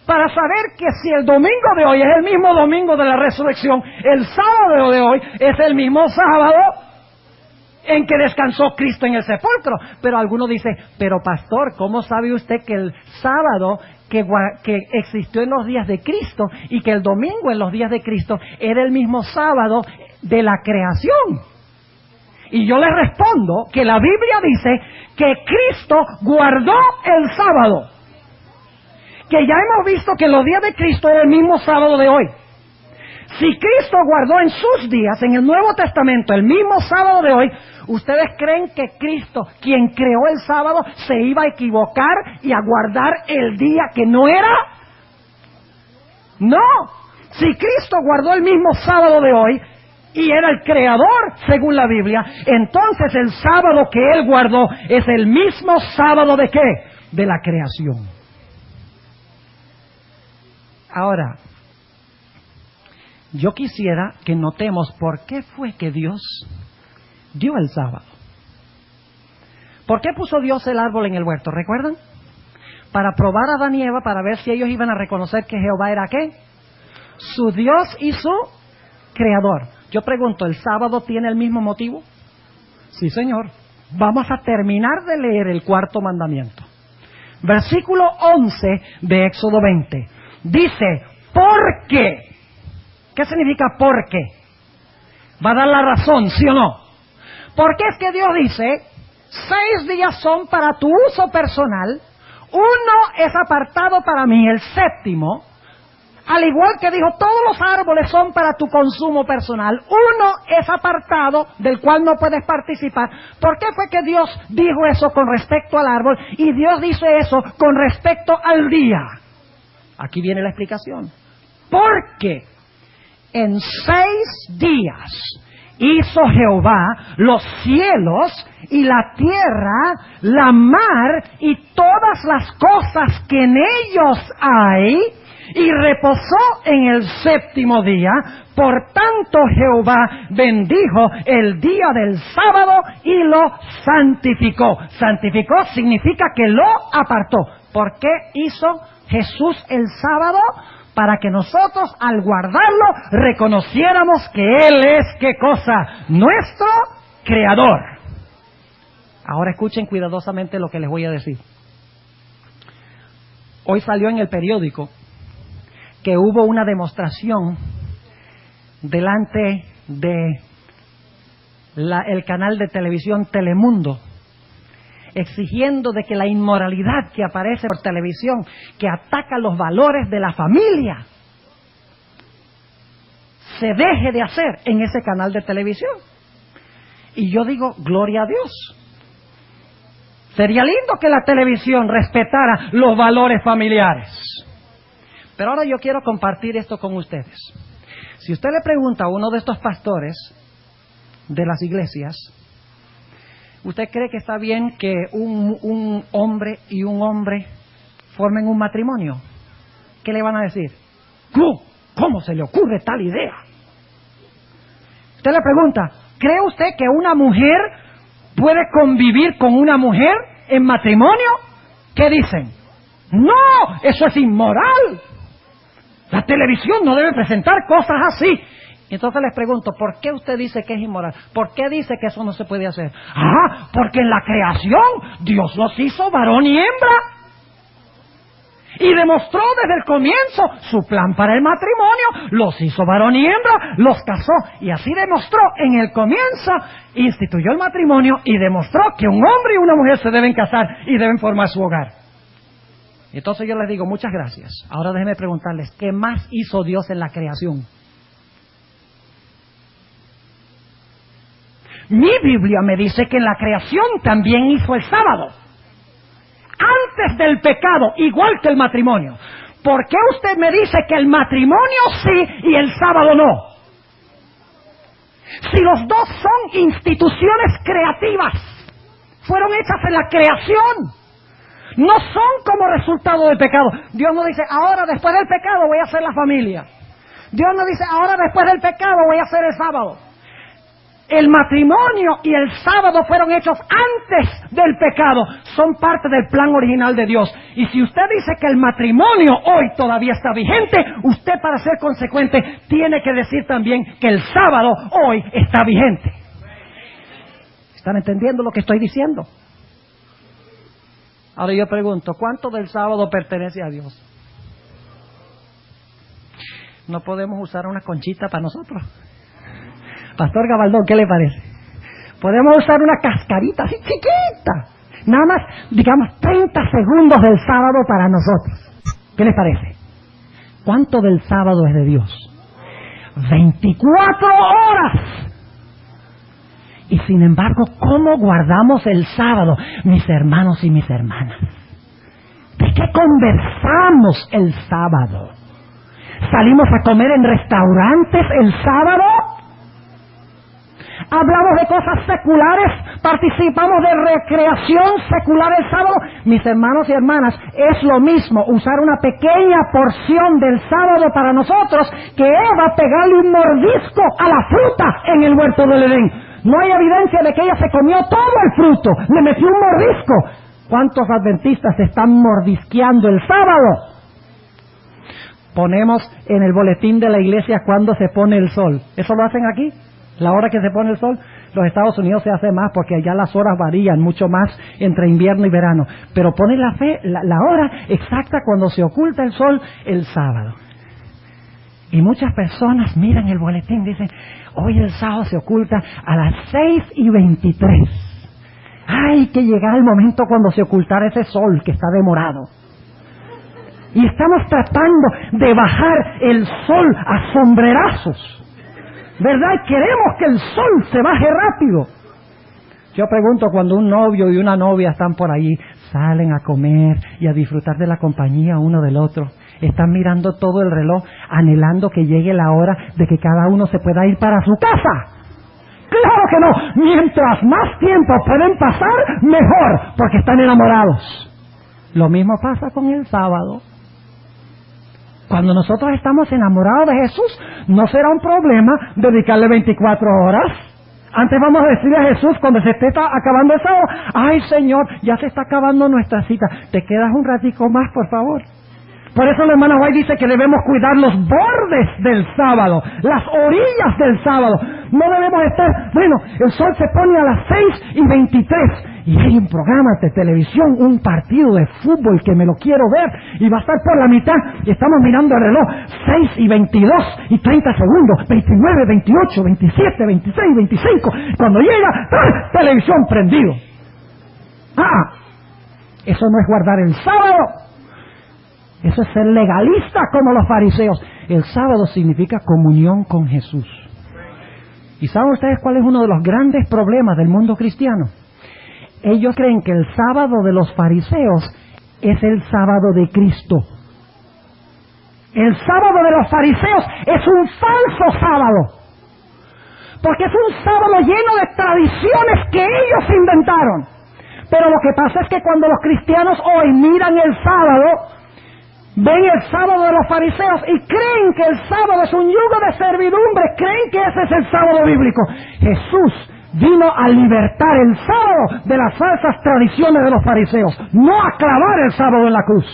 para saber que si el domingo de hoy es el mismo domingo de la resurrección, el sábado de hoy es el mismo sábado en que descansó Cristo en el sepulcro. Pero alguno dice, pero pastor, ¿cómo sabe usted que el sábado que existió en los días de Cristo y que el domingo en los días de Cristo era el mismo sábado de la creación? Y yo le respondo que la Biblia dice que Cristo guardó el sábado, que ya hemos visto que los días de Cristo era el mismo sábado de hoy. Si Cristo guardó en sus días, en el Nuevo Testamento, el mismo sábado de hoy, ¿ustedes creen que Cristo, quien creó el sábado, se iba a equivocar y a guardar el día que no era? No. Si Cristo guardó el mismo sábado de hoy y era el creador, según la Biblia, entonces el sábado que Él guardó es el mismo sábado ¿de qué? De la creación. Ahora, yo quisiera que notemos por qué fue que Dios dio el sábado. ¿Por qué puso Dios el árbol en el huerto? ¿Recuerdan? Para probar a Adán y Eva, para ver si ellos iban a reconocer que Jehová era ¿qué? Su Dios y su Creador. Yo pregunto, ¿el sábado tiene el mismo motivo? Sí, Señor. Vamos a terminar de leer el cuarto mandamiento. Versículo 11 de Éxodo 20. Dice, ¿por qué? ¿Qué significa por qué? ¿Va a dar la razón, sí o no? Porque es que Dios dice, 6 días son para tu uso personal, 1 es apartado para mí, el séptimo, al igual que dijo, todos los árboles son para tu consumo personal, 1 es apartado del cual no puedes participar. ¿Por qué fue que Dios dijo eso con respecto al árbol y Dios dice eso con respecto al día? Aquí viene la explicación. Porque en 6 días hizo Jehová los cielos y la tierra, la mar y todas las cosas que en ellos hay, y reposó en el séptimo día. Por tanto Jehová bendijo el día del sábado y lo santificó. Santificó significa que lo apartó. ¿Por qué hizo Jesús el sábado? Para que nosotros al guardarlo reconociéramos que Él es, ¿qué cosa? Nuestro Creador. Ahora escuchen cuidadosamente lo que les voy a decir. Hoy salió en el periódico que hubo una demostración delante de el canal de televisión Telemundo, exigiendo de que la inmoralidad que aparece por televisión, que ataca los valores de la familia, se deje de hacer en ese canal de televisión. Y yo digo, gloria a Dios. Sería lindo que la televisión respetara los valores familiares. Pero ahora yo quiero compartir esto con ustedes. Si usted le pregunta a uno de estos pastores de las iglesias, ¿usted cree que está bien que un hombre y un hombre formen un matrimonio? ¿Qué le van a decir? ¿Cómo se le ocurre tal idea? Usted le pregunta, ¿cree usted que una mujer puede convivir con una mujer en matrimonio? ¿Qué dicen? No, eso es inmoral. La televisión no debe presentar cosas así. Entonces les pregunto, ¿por qué usted dice que es inmoral? ¿Por qué dice que eso no se puede hacer? Porque en la creación Dios los hizo varón y hembra. Y demostró desde el comienzo su plan para el matrimonio. Los hizo varón y hembra, los casó. Y así demostró en el comienzo, instituyó el matrimonio y demostró que un hombre y una mujer se deben casar y deben formar su hogar. Entonces yo les digo, muchas gracias. Ahora déjenme preguntarles, ¿qué más hizo Dios en la creación? Mi Biblia me dice que en la creación también hizo el sábado. Antes del pecado, igual que el matrimonio. ¿Por qué usted me dice que el matrimonio sí y el sábado no? Si los dos son instituciones creativas, fueron hechas en la creación. No son como resultado del pecado. Dios no dice, ahora después del pecado voy a hacer la familia. Dios no dice, ahora después del pecado voy a hacer el sábado. El matrimonio y el sábado fueron hechos antes del pecado. Son parte del plan original de Dios. Y si usted dice que el matrimonio hoy todavía está vigente, usted, para ser consecuente, tiene que decir también que el sábado hoy está vigente. ¿Están entendiendo lo que estoy diciendo? Ahora yo pregunto, ¿cuánto del sábado pertenece a Dios? ¿No podemos usar una conchita para nosotros? Pastor Gabaldón, ¿qué le parece? Podemos usar una cascarita así chiquita. Nada más, digamos, 30 segundos del sábado para nosotros. ¿Qué les parece? ¿Cuánto del sábado es de Dios? 24 horas. Y sin embargo, ¿cómo guardamos el sábado, mis hermanos y mis hermanas? ¿De qué conversamos el sábado? ¿Salimos a comer en restaurantes el sábado? ¿Hablamos de cosas seculares? ¿Participamos de recreación secular el sábado? Mis hermanos y hermanas, es lo mismo usar una pequeña porción del sábado para nosotros que Eva pegarle un mordisco a la fruta en el huerto del Edén. No hay evidencia de que ella se comió todo el fruto, le metió un mordisco. ¿Cuántos adventistas se están mordisqueando el sábado? Ponemos en el boletín de la iglesia cuándo se pone el sol. ¿Eso lo hacen aquí? ¿La hora que se pone el sol? Los Estados Unidos se hace más porque allá las horas varían mucho más entre invierno y verano. Pero pone la hora exacta cuando se oculta el sol el sábado. Y muchas personas miran el boletín y dicen, hoy el sábado se oculta a las 6:23. ¡Ay, que llega el momento cuando se ocultará ese sol que está demorado! Y estamos tratando de bajar el sol a sombrerazos. ¿Verdad? Queremos que el sol se baje rápido. Yo pregunto, cuando un novio y una novia están por allí, salen a comer y a disfrutar de la compañía uno del otro, están mirando todo el reloj, anhelando que llegue la hora de que cada uno se pueda ir para su casa. ¡Claro que no! Mientras más tiempo pueden pasar, mejor, porque están enamorados. Lo mismo pasa con el sábado. Cuando nosotros estamos enamorados de Jesús, no será un problema dedicarle 24 horas. Antes vamos a decirle a Jesús, cuando se esté acabando el sábado, ¡ay, Señor, ya se está acabando nuestra cita! ¿Te quedas un ratico más, por favor? Por eso la hermana White dice que debemos cuidar los bordes del sábado, las orillas del sábado. No debemos estar, bueno, el sol se pone a las 6:23 y hay un programa de televisión, un partido de fútbol que me lo quiero ver y va a estar por la mitad y estamos mirando el reloj, 6:22 y 30 segundos, 29, 28, 27, 26, 25. Cuando llega, ¡ah!, televisión prendido. Eso no es guardar el sábado. Eso es ser legalista como los fariseos. El sábado significa comunión con Jesús. ¿Y saben ustedes cuál es uno de los grandes problemas del mundo cristiano? Ellos creen que el sábado de los fariseos es el sábado de Cristo. El sábado de los fariseos es un falso sábado. Porque es un sábado lleno de tradiciones que ellos inventaron. Pero lo que pasa es que cuando los cristianos hoy miran el sábado, ven el sábado de los fariseos y creen que el sábado es un yugo de servidumbre, creen que ese es el sábado bíblico. Jesús vino a libertar el sábado de las falsas tradiciones de los fariseos, no a clavar el sábado en la cruz.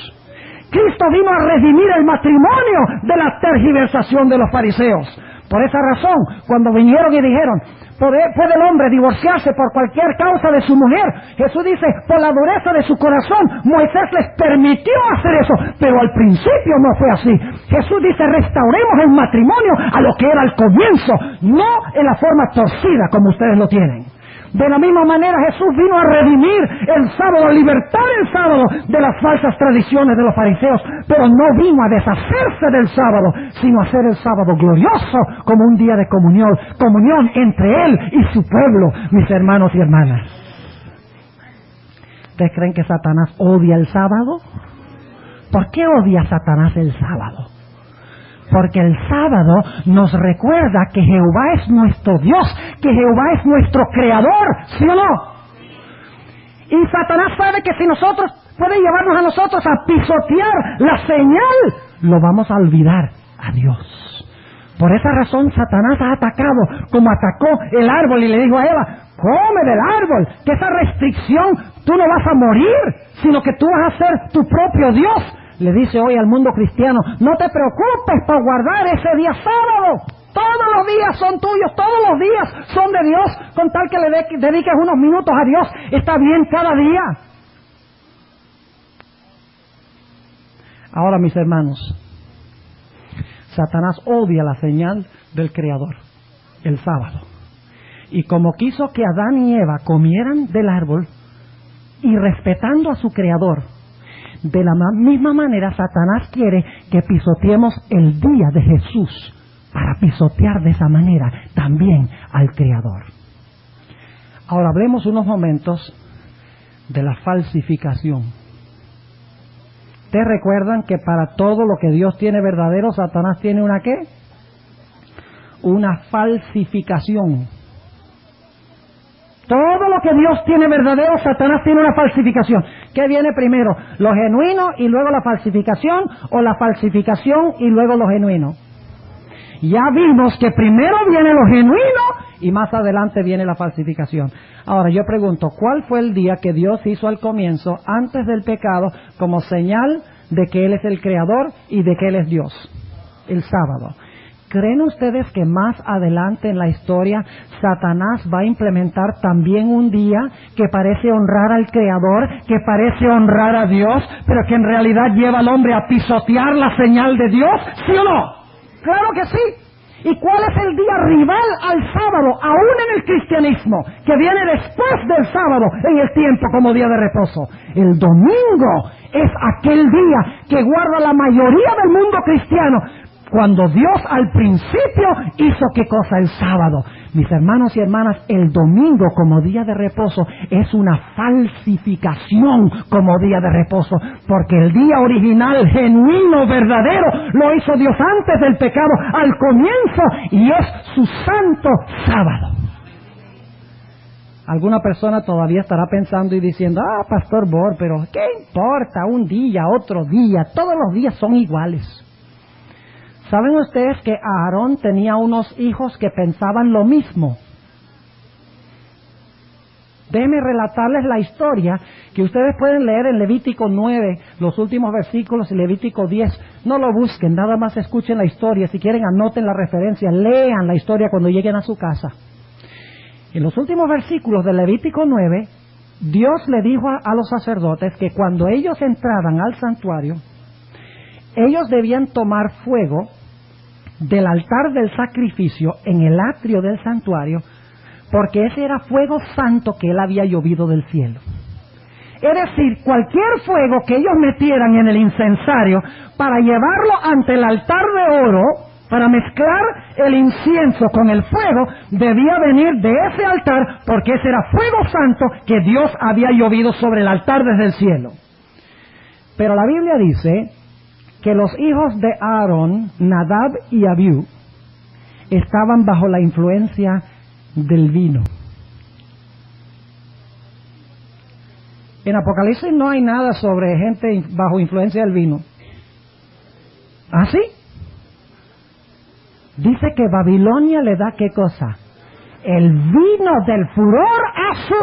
Cristo vino a redimir el matrimonio de la tergiversación de los fariseos. Por esa razón, cuando vinieron y dijeron, ¿puede el hombre divorciarse por cualquier causa de su mujer? Jesús dice, por la dureza de su corazón, Moisés les permitió hacer eso, pero al principio no fue así. Jesús dice, restauremos el matrimonio a lo que era al comienzo, no en la forma torcida como ustedes lo tienen. De la misma manera Jesús vino a redimir el sábado, a libertar el sábado de las falsas tradiciones de los fariseos, pero no vino a deshacerse del sábado, sino a hacer el sábado glorioso como un día de comunión entre Él y su pueblo, mis hermanos y hermanas. ¿Ustedes creen que Satanás odia el sábado? ¿Por qué odia Satanás el sábado? Porque el sábado nos recuerda que Jehová es nuestro Dios, que Jehová es nuestro creador, ¿sí o no? Y Satanás sabe que si nosotros puede llevarnos a nosotros a pisotear la señal, lo vamos a olvidar a Dios. Por esa razón Satanás ha atacado, como atacó el árbol y le dijo a Eva, come del árbol, que esa restricción, tú no vas a morir, sino que tú vas a ser tu propio Dios. Le dice hoy al mundo cristiano, no te preocupes por guardar ese día sábado. Todos los días son tuyos, todos los días son de Dios, con tal que le dediques unos minutos a Dios. Está bien cada día. Ahora, mis hermanos, Satanás odia la señal del Creador, el sábado. Y como quiso que Adán y Eva comieran del árbol y respetando a su Creador, de la misma manera Satanás quiere que pisoteemos el día de Jesús para pisotear de esa manera también al Creador. Ahora hablemos unos momentos de la falsificación. ¿Ustedes recuerdan que para todo lo que Dios tiene verdadero, Satanás tiene una qué? Una falsificación. Todo lo que Dios tiene verdadero, Satanás tiene una falsificación. ¿Qué viene primero? ¿Lo genuino y luego la falsificación? ¿O la falsificación y luego lo genuino? Ya vimos que primero viene lo genuino y más adelante viene la falsificación. Ahora yo pregunto, ¿cuál fue el día que Dios hizo al comienzo, antes del pecado, como señal de que Él es el Creador y de que Él es Dios? El sábado. ¿Creen ustedes que más adelante en la historia Satanás va a implementar también un día que parece honrar al Creador, que parece honrar a Dios, pero que en realidad lleva al hombre a pisotear la señal de Dios? ¿Sí o no? ¡Claro que sí! ¿Y cuál es el día rival al sábado, aún en el cristianismo, que viene después del sábado en el tiempo como día de reposo? El domingo es aquel día que guarda la mayoría del mundo cristiano, cuando Dios al principio hizo ¿qué cosa? El sábado. Mis hermanos y hermanas, el domingo como día de reposo es una falsificación como día de reposo, porque el día original, genuino, verdadero, lo hizo Dios antes del pecado, al comienzo, y es su santo sábado. Alguna persona todavía estará pensando y diciendo, Pastor Bor, pero ¿qué importa? Un día, otro día, todos los días son iguales. ¿Saben ustedes que Aarón tenía unos hijos que pensaban lo mismo? Déjenme relatarles la historia que ustedes pueden leer en Levítico 9, los últimos versículos, y Levítico 10. No lo busquen, nada más escuchen la historia. Si quieren, anoten la referencia, lean la historia cuando lleguen a su casa. En los últimos versículos de Levítico 9, Dios le dijo a los sacerdotes que cuando ellos entraban al santuario, ellos debían tomar fuego del altar del sacrificio en el atrio del santuario, porque ese era fuego santo que él había llovido del cielo. Es decir, cualquier fuego que ellos metieran en el incensario para llevarlo ante el altar de oro, para mezclar el incienso con el fuego, debía venir de ese altar, porque ese era fuego santo que Dios había llovido sobre el altar desde el cielo. Pero la Biblia dice que los hijos de Aarón, Nadab y Abiú, estaban bajo la influencia del vino. En Apocalipsis no hay nada sobre gente bajo influencia del vino. ¿Ah, sí? Dice que Babilonia le da ¿qué cosa? El vino del furor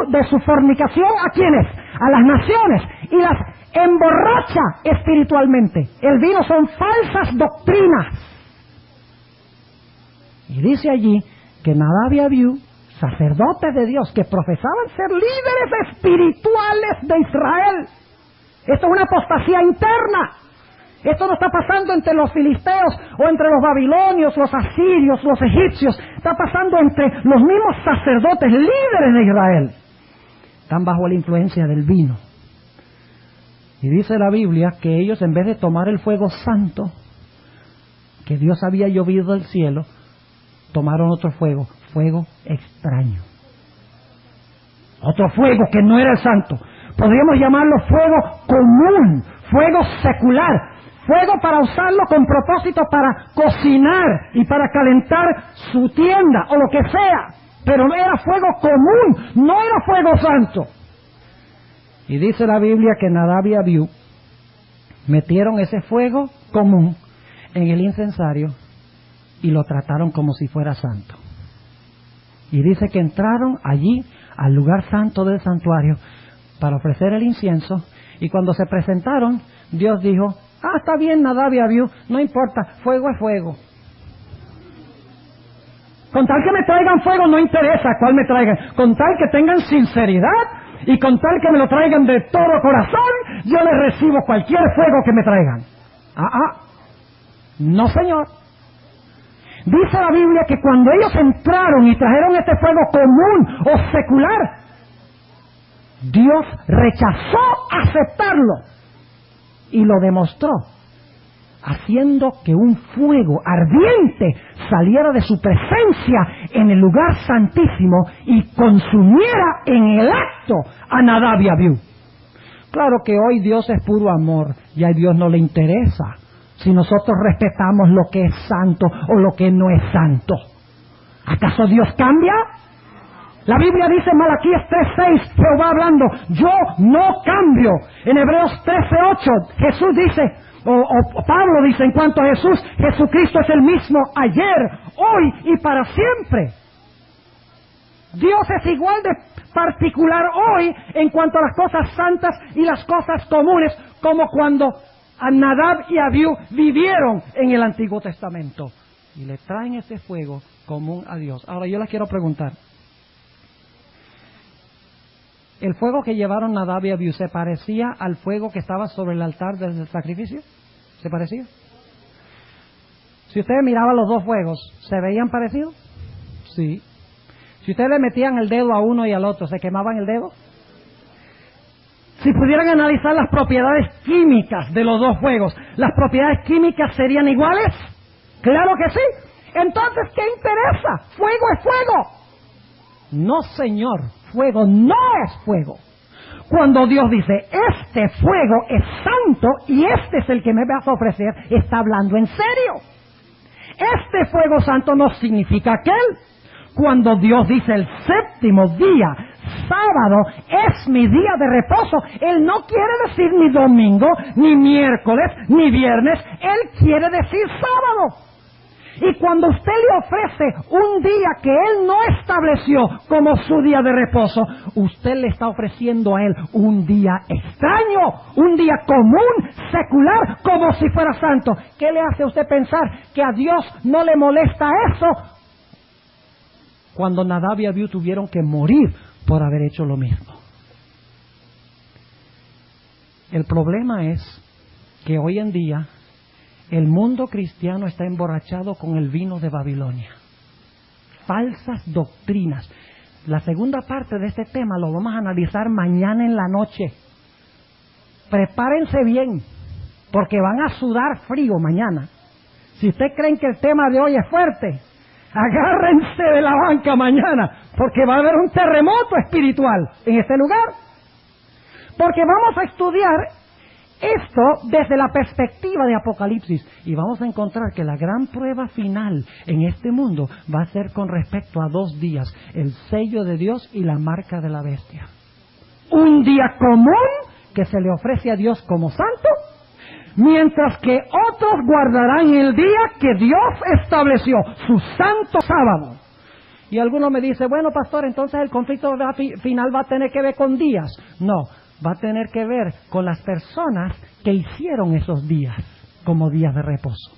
de su fornicación. ¿A quiénes? A las naciones. Y las emborracha espiritualmente. El vino son falsas doctrinas. Y dice allí que Nadab y Abiú, sacerdotes de Dios que profesaban ser líderes espirituales de Israel. Esto es una apostasía interna. Esto no está pasando entre los filisteos o entre los babilonios, los asirios, los egipcios. Está pasando entre los mismos sacerdotes líderes de Israel. Están bajo la influencia del vino. Y dice la Biblia que ellos, en vez de tomar el fuego santo que Dios había llovido del cielo, tomaron otro fuego, fuego extraño. Otro fuego que no era el santo. Podríamos llamarlo fuego común, fuego secular, fuego para usarlo con propósito para cocinar y para calentar su tienda o lo que sea. Pero no era fuego común, no era fuego santo. Y dice la Biblia que Nadab y Abiú metieron ese fuego común en el incensario y lo trataron como si fuera santo. Y dice que entraron allí al lugar santo del santuario para ofrecer el incienso, y cuando se presentaron, Dios dijo, está bien Nadab y Abiú, no importa, fuego es fuego. Con tal que me traigan fuego, no interesa cuál me traigan, con tal que tengan sinceridad y con tal que me lo traigan de todo corazón, yo les recibo cualquier fuego que me traigan. No señor. Dice la Biblia que cuando ellos entraron y trajeron este fuego común o secular, Dios rechazó aceptarlo y lo demostró, haciendo que un fuego ardiente saliera de su presencia en el lugar santísimo y consumiera en el acto a Nadab y Abiú. Claro que hoy Dios es puro amor y a Dios no le interesa si nosotros respetamos lo que es santo o lo que no es santo. ¿Acaso Dios cambia? La Biblia dice en Malaquías 3:6, Jehová hablando, yo no cambio. En Hebreos 13:8, Jesús dice, o Pablo dice en cuanto a Jesús, Jesucristo es el mismo ayer, hoy y para siempre. Dios es igual de particular hoy en cuanto a las cosas santas y las cosas comunes, como cuando Nadab y Abiú vivieron en el Antiguo Testamento. Y le traen ese fuego común a Dios. Ahora yo les quiero preguntar, ¿el fuego que llevaron Nadab y Abiú se parecía al fuego que estaba sobre el altar del sacrificio? ¿Se parecía? Si ustedes miraban los dos fuegos, ¿se veían parecidos? Sí. Si ustedes le metían el dedo a uno y al otro, ¿se quemaban el dedo? Si pudieran analizar las propiedades químicas de los dos fuegos, ¿las propiedades químicas serían iguales? ¡Claro que sí! Entonces, ¿qué interesa? ¡Fuego es fuego! No, señor, fuego no es fuego. Cuando Dios dice, este fuego es santo y este es el que me vas a ofrecer, está hablando en serio. Este fuego santo no significa aquel. Cuando Dios dice el séptimo día, sábado, es mi día de reposo, Él no quiere decir ni domingo, ni miércoles, ni viernes, Él quiere decir sábado. Y cuando usted le ofrece un día que Él no estableció como su día de reposo, usted le está ofreciendo a Él un día extraño, un día común, secular, como si fuera santo. ¿Qué le hace a usted pensar que a Dios no le molesta eso? Cuando Nadab y Abiú tuvieron que morir por haber hecho lo mismo. El problema es que hoy en día el mundo cristiano está emborrachado con el vino de Babilonia. Falsas doctrinas. La segunda parte de este tema lo vamos a analizar mañana en la noche. Prepárense bien, porque van a sudar frío mañana. Si ustedes creen que el tema de hoy es fuerte, agárrense de la banca mañana, porque va a haber un terremoto espiritual en este lugar. Porque vamos a estudiar esto desde la perspectiva de Apocalipsis y vamos a encontrar que la gran prueba final en este mundo va a ser con respecto a 2 días, el sello de Dios y la marca de la bestia. Un día común que se le ofrece a Dios como santo, mientras que otros guardarán el día que Dios estableció, su santo sábado. Y alguno me dice, bueno, pastor, entonces el conflicto final va a tener que ver con días. No, va a tener que ver con las personas que hicieron esos días como días de reposo.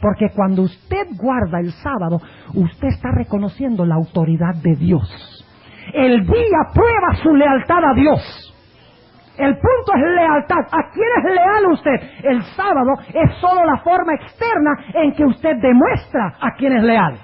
Porque cuando usted guarda el sábado, usted está reconociendo la autoridad de Dios. El día prueba su lealtad a Dios. El punto es lealtad. ¿A quién es leal usted? El sábado es solo la forma externa en que usted demuestra a quién es leal.